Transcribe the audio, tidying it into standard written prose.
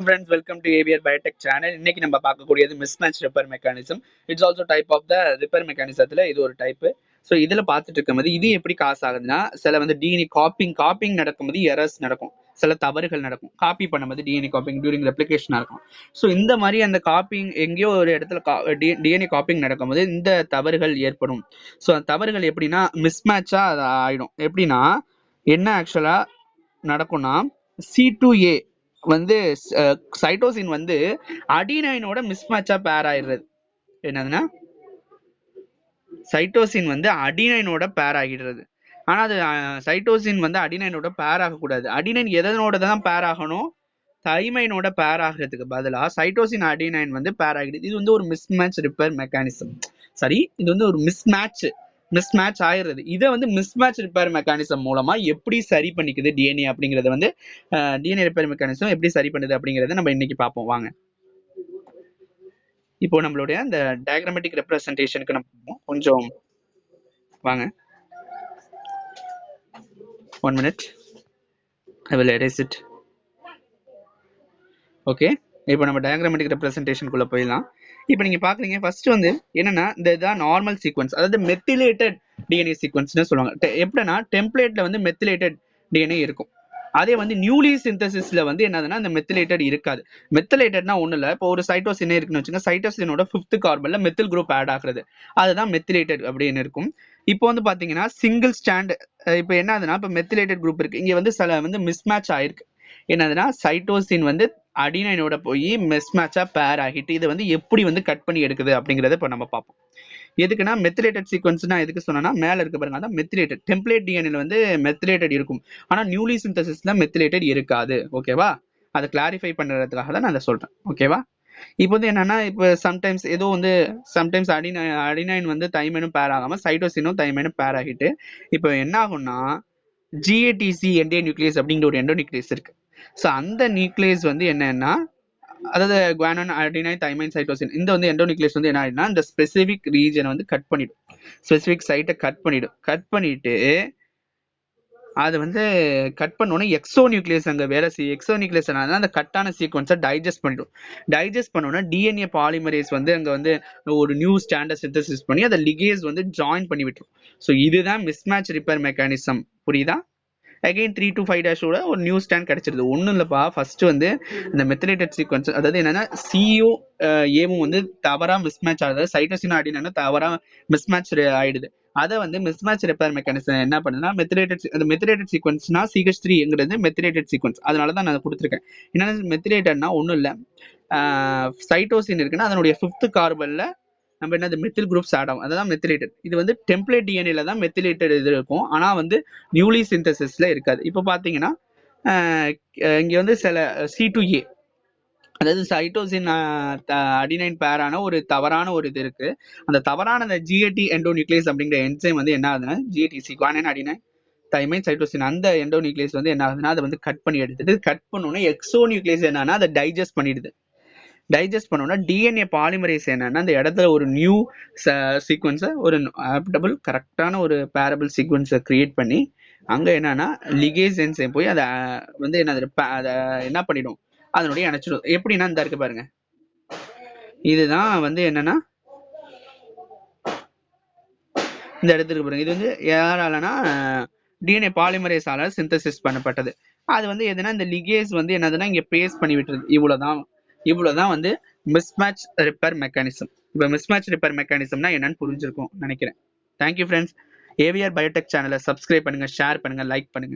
Friends, welcome to AVR Biotech channel. இன்னைக்கு நம்ம பார்க்கக்கூடியது mismatch repair mechanism. It's also type of the repair mechanismத்துல இது ஒரு டைப். ஸோ இதுல பார்த்துட்டு இருக்கும்போது இது எப்படி காசு ஆகுதுன்னா சில வந்து டிஎன்ஏ காப்பிங் நடக்கும்போது எரர்ஸ் நடக்கும், சில தவறுகள் நடக்கும். காப்பி பண்ணும்போது டிஎன்ஏ காப்பிங் டியூரிங் ரெப்ளிகேஷனா இருக்கும். ஸோ இந்த மாதிரி அந்த காப்பிங் எங்கேயோ ஒரு இடத்துல டிஎன்ஏ காப்பிங் நடக்கும்போது இந்த தவறுகள் ஏற்படும். ஸோ அந்த தவறுகள் எப்படின்னா மிஸ்மேட்சா அது ஆயிடும். எப்படின்னா என்ன ஆக்சுவலா நடக்கும்னா C2A வந்து சைட்டோசின் வந்து அடினைனோட மிஸ்மேட்சா பேர் ஆயிடுறது. என்னதுன்னா சைட்டோசின் வந்து அடினைனோட பேர் ஆகிடுறது. ஆனா அது சைட்டோசின் வந்து அடினைனோட பேர் ஆகக்கூடாது. அடினைன் எதனோட தான் பேர் ஆகணும்? தைமைனோட பேர் ஆகிறதுக்கு பதிலா சைட்டோசின் அடினைன் வந்து பேர் ஆகிடுது. இது வந்து ஒரு மிஸ்மேட்ச் ரிப்பேர் மெக்கானிசம். சரி, இது வந்து ஒரு மிஸ்மேட்ச் ஆயிடுறது. இதை வந்து மிஸ்மேட்ச் ரிப்பேர் மெக்கானிசம் மூலமா எப்படி சரி பண்ணிக்குது டிஎன்ஏ அப்படிங்கறத வந்து டிஎன்ஏ ரிப்பேர் மெக்கானிசம் எப்படி சரி பண்ணுது அப்படிங்கறத நம்ம இன்னைக்கு பார்ப்போம். வாங்க இப்போ நம்மளுடைய அந்த டயக்ராமேட்டிக் ரெப்ரசன்டேஷனுக்கு நம்ம கொஞ்சம் வாங்க. 1 minute, I will erase it. Okay, இப்போ நம்ம டயக்ராமேட்டிக் ரெப்ரசன்டேஷனுக்குள்ள போயிடலாம். இப்போ நீங்க பாக்குறீங்க ஃபர்ஸ்ட் வந்து என்னன்னா இந்த இதான் நார்மல் சீக்வன்ஸ், அதாவது மெத்திலேட்டட் டிஎன்ஏ சீக்வன்ஸ்னு சொல்லுவாங்க. எப்படின்னா டெம்ப்ளேட்ல வந்து மெத்திலேட்டட் டிஎன்ஏ இருக்கும். அதே வந்து நியூலி சிந்தசிஸ்ல வந்து என்னதுன்னா இந்த மெத்திலேட்டட் இருக்காது. மெத்திலேட்டட்னா ஒண்ணு இல்ல, இப்போ ஒரு சைட்டோசின் இருக்குன்னு வச்சுங்க, சைட்டோசினோட 5th கார்பன்ல மெத்தில் குரூப் ஆட் ஆகுறது, அதுதான் மெத்திலேட்டட் அப்படின்னு இருக்கும். இப்போ வந்து பாத்தீங்கன்னா சிங்கிள் ஸ்டாண்ட், இப்போ என்ன ஆகுதுன்னா இப்போ மெத்திலேட்டட் குரூப் இருக்கு, இங்க வந்து சில வந்து மிஸ்மேட்ச் ஆயிருக்கு. என்னதுன்னா சைட்டோசின் வந்து அடினைனோட போய் மிஸ்மேட்சா பேர் ஆகிட்டு இதை வந்து எப்படி வந்து கட் பண்ணி எடுக்குது அப்படிங்கறத இப்போ நம்ம பார்ப்போம். எதுக்குன்னா மெத்திலேட்டட் சீக்வன்ஸ்னா எதுக்கு சொன்னா மேல இருக்கு பாருங்க, அதான் மெத்திலேட்டட். டெம்ப்ளேட் டிஎன்ஏல வந்து மெத்திலேட்டட் இருக்கும், ஆனா நியூலி சிந்தசிஸ்ல மெத்திலேட்டட் இருக்காது. ஓகேவா? அதை கிளாரிஃபை பண்றதுக்காக தான் நான் அதை சொல்றேன். ஓகேவா? இப்போ வந்து என்னன்னா இப்போ சம்டைம்ஸ் ஏதோ வந்து சம்டைம்ஸ் அடினைன் வந்து தைமைனும் பேர் ஆகாம சைட்டோசினும் தைமைனும் பேர் ஆகிட்டு இப்போ என்ன ஆகும்னா ஜிஏடிசி என்டே நியூக்ளியஸ் அப்படிங்கிற ஒரு எண்டோ நியூக்ளியஸ் இருக்கு. ஸோ அந்த நியூக்ளியஸ் வந்து என்னன்னா அதாவது குவானோன் அடினைன் தைமைன் சைட்டோசின் இந்த வந்து எண்டோநியூக்ளியஸ் வந்து என்ன ஆயிடும்னா இந்த ஸ்பெசிபிக் ரீஜனை வந்து கட் பண்ணிடும், ஸ்பெசிபிக் சைட்டை கட் பண்ணிட்டு அது வந்து கட் பண்ணோன்னே எக்ஸோ நியூக்ளியஸ் அங்கே வேலை செய்யும். எக்ஸோ நியூக்ளியஸ் அந்த கட்டான சீக்வன்ஸை டைஜஸ்ட் பண்ணிடும். டைஜஸ்ட் பண்ணோன்னா டிஎன்ஏ பாலிமரேஸ் வந்து அங்கே வந்து ஒரு நியூ ஸ்டாண்டர்ட் சிந்தசிஸ் பண்ணி அதை லிகேஸ் வந்து ஜாயின் பண்ணி விட்டுரும். ஸோ இதுதான் மிஸ்மேட்ச் ரிப்பேர் மெக்கானிசம். புரியுதா? அகைன் 3 to 5' ஒரு நியூ ஸ்டாண்ட் கிடைச்சிருது. ஒன்றும் இல்லைப்பா, ஃபர்ஸ்ட் வந்து இந்த மெத்திலேட்டட் சீக்வன்ஸ், அதாவது என்னன்னா சிஓ ஏவும் வந்து தவறா மிஸ்மேட்ச் ஆகுது, சைட்டோசின் அடினா தவறா மிஸ்மேட்ச் ஆயிடுது. அதை வந்து மிஸ்மேட்ச் ரிப்பேர் மெக்கானிசம் என்ன பண்ணுதுன்னா மெத்திலேட்டட் சீக்வன்ஸ்னா CH3ங்கிறது மெத்திலேட்டட் சீக்வன்ஸ், அதனால தான் நான் கொடுத்துருக்கேன். என்னன்னா மெத்திலேட்டட்னா ஒன்றும் இல்லை, சைட்டோசின் இருக்குன்னா அதனுடைய 5th கார்பன்ல நம்ம என்ன மெத்தில் குரூப்ஸ் ஆட் ஆகும், அதான் மெத்திலேட்டட். இது வந்து டெம்ப்ளேட் டிஎன்ஏல தான் மெத்திலேட்டட் இது இருக்கும், ஆனா வந்து நியூலி சிந்தசிஸ்ல இருக்காது. இப்போ பாத்தீங்கன்னா இங்க வந்து சில C2A, அதாவது சைட்டோசின் அடினைன் பேரான ஒரு தவறான ஒரு இது இருக்கு. அந்த தவறான அந்த ஜிஏடி எண்டோநியூக்ளியஸ் அப்படிங்கிற என்சைம் வந்து என்ன ஆகுதுன்னா ஜிஏடிசி குவானின் அடினைன் தைமைன் சைட்டோசின் அந்த எண்டோநியூக்ளியஸ் வந்து என்ன ஆகுதுன்னா அதை வந்து கட் பண்ணி எடுத்துட்டு கட் பண்ணோன்னா எக்ஸோ நியூக்ளியஸ் என்னன்னா அதை டைஜஸ்ட் பண்ணிடுது. டைஜஸ்ட் பண்ணோம்னா டிஎன்ஏ பாலிமரேஸ் என்னன்னா அந்த இடத்துல ஒரு நியூ சீக்வன்ஸை ஒரு ஆப்டபிள் கரெக்டான ஒரு பேரபிள் சீக்வன்ஸை கிரியேட் பண்ணி அங்கே என்னன்னா லிகேஸ் என்சைம் போய் அதை வந்து அதை என்ன பண்ணிடும், அதனுடைய அணைச்சிடும். எப்படின்னா இந்த இருக்கு பாருங்க, இதுதான் வந்து என்னன்னா இந்த இடத்துக்கு பாருங்க, இது வந்து யாராலனா டிஎன்ஏ பாலிமரேஸால சிந்தசிஸ் பண்ணப்பட்டது. அது வந்து எதுனா இந்த லிகேஸ் வந்து என்னதுன்னா இங்க பேஸ்ட் பண்ணி விட்டுருது. இவ்வளவுதான் வந்து மிஸ்மேட்ச் ரிப்பேர் மெக்கானிசம். இப்போ மிஸ்மேட்ச் ரிப்பேர் மெக்கானிசம்னா என்னன்னு புரிஞ்சிருக்கும் நினைக்கிறேன். Thank you friends. ஏவிஆர் பயோடெக் சேனலை சப்ஸ்கிரைப் பண்ணுங்க, ஷேர் பண்ணுங்க, லைக் பண்ணுங்க.